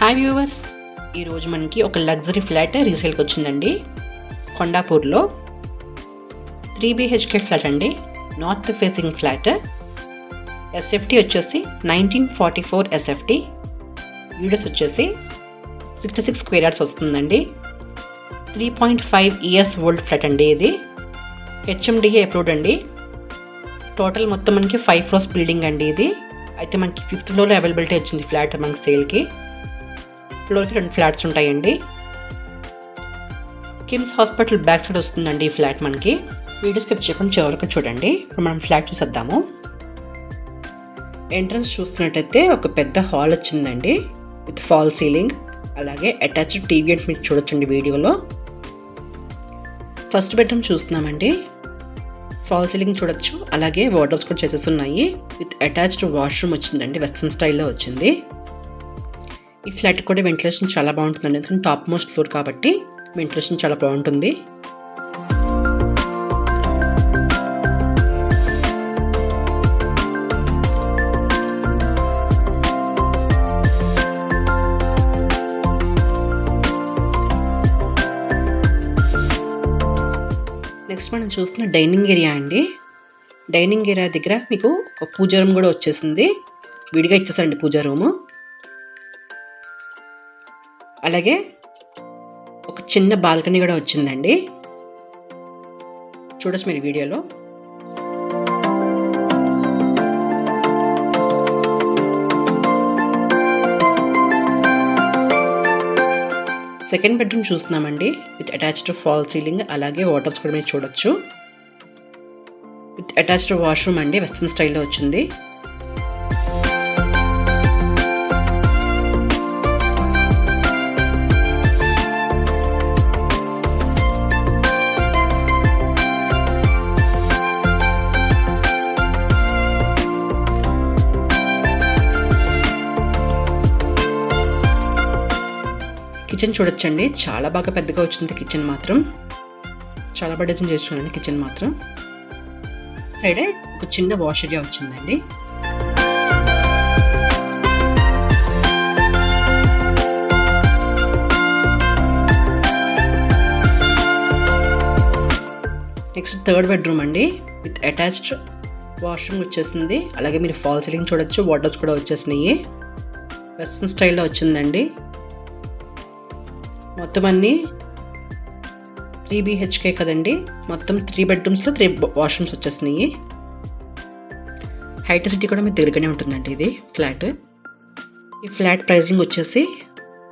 Hi viewers, ఈరోజు మనకి ఒక లగ్జరీ ఫ్లాట్ రీసేల్కి వచ్చిందండి. కొండాపూర్లో 3 BHK ఫ్లాట్ అండి. North facing flat. SFT వచ్చేసి 1944 SFT. యూడిఎస్ వచ్చేసి 66 స్క్వేర్ యార్డ్స్ వస్తుందండి. 3.5 years ఓల్డ్ ఫ్లాట్ అండి. ఇది HMDA అప్రూవ్డ్ అండి. టోటల్ మొత్తం మనకి 5 floors బిల్డింగ్ అండి. ఇది అయితే మనకి 5th ఫ్లోర్లో అవైలబిలిటీ వచ్చింది ఫ్లాట్ మనకి సేల్కి. ఫ్లోర్కి 2 ఫ్లాట్స్ ఉంటాయండి. కిమ్స్ హాస్పిటల్ బ్యాక్ సైడ్ వస్తుందండి ఈ ఫ్లాట్ మనకి. వీడియో స్కిప్ చేయకుండా చివరికి చూడండి. ఇప్పుడు మనం ఫ్లాట్ చూసేద్దాము. ఎంట్రన్స్ చూస్తున్నట్టయితే ఒక పెద్ద హాల్ వచ్చిందండి విత్ ఫాల్ సీలింగ్, అలాగే అటాచ్డ్ టీవీ అంటే మీరు చూడొచ్చండి వీడియోలో. ఫస్ట్ బెడ్రూమ్ చూస్తున్నామండి. ఫాల్ సీలింగ్ చూడొచ్చు, అలాగే వార్డ్రోబ్స్ కూడా చేసేస్తున్నాయి. విత్ అటాచ్డ్ వాష్రూమ్ వచ్చిందండి, వెస్ట్రన్ స్టైల్లో వచ్చింది. ఈ ఫ్లాట్ కూడా వెంటిలేషన్ చాలా బాగుంటుందండి, ఎందుకంటే టాప్ మోస్ట్ ఫ్లోర్ కాబట్టి వెంటిలేషన్ చాలా బాగుంటుంది. నెక్స్ట్ మనం చూస్తున్న డైనింగ్ ఏరియా అండి. డైనింగ్ ఏరియా దగ్గర మీకు ఒక పూజా రూమ్ కూడా వచ్చేసింది. విడిగా ఇచ్చేసారండి పూజా రూము. అలాగే ఒక చిన్న బాల్కనీ కూడా వచ్చిందండి, చూడొచ్చు మీరు వీడియోలో. సెకండ్ బెడ్రూమ్ చూస్తున్నామండి విత్ అటాచ్డ్ ఫాల్ సీలింగ్, అలాగే వార్డ్రోబ్స్ కూడా మీరు చూడొచ్చు. విత్ అటాచ్డ్ వాష్రూమ్ అండి, వెస్ట్రన్ స్టైల్లో వచ్చింది. కిచెన్ చూడొచ్చండి, చాలా బాగా పెద్దగా వచ్చింది. కిచెన్ మాత్రం చాలా బాగా డిజైన్ చేస్తున్నారండి. కిచెన్ మాత్రం సైడే ఒక చిన్న వాష్ ఏరియా వచ్చిందండి. నెక్స్ట్ థర్డ్ బెడ్రూమ్ అండి విత్ అటాచ్డ్ వాష్రూమ్ వచ్చేసింది. అలాగే మీరు ఫాల్ సీలింగ్ చూడొచ్చు, వార్డ్రోబ్స్ కూడా వచ్చేసినాయి. వెస్ట్రన్ స్టైల్లో వచ్చిందండి. మొత్తం అన్నీ 3 BHK కదండి. మొత్తం 3 bedrooms 3 వాష్రూమ్స్ వచ్చేసినాయి. హైట్ సిటీ కూడా మీ దగ్గరగానే ఉంటుందండి ఇది ఫ్లాట్. ఈ ఫ్లాట్ ప్రైజింగ్ వచ్చేసి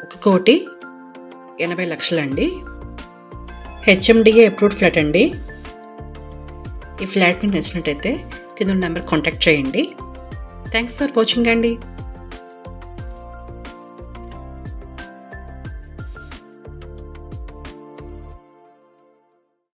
1,80 లక్షలు అండి. HMDA అప్రూవ్డ్ ఫ్లాట్ అండి. ఈ ఫ్లాట్ మీకు నచ్చినట్టయితే కింద నెంబర్ కాంటాక్ట్ చేయండి. థ్యాంక్స్ ఫర్ వాచింగ్ అండి.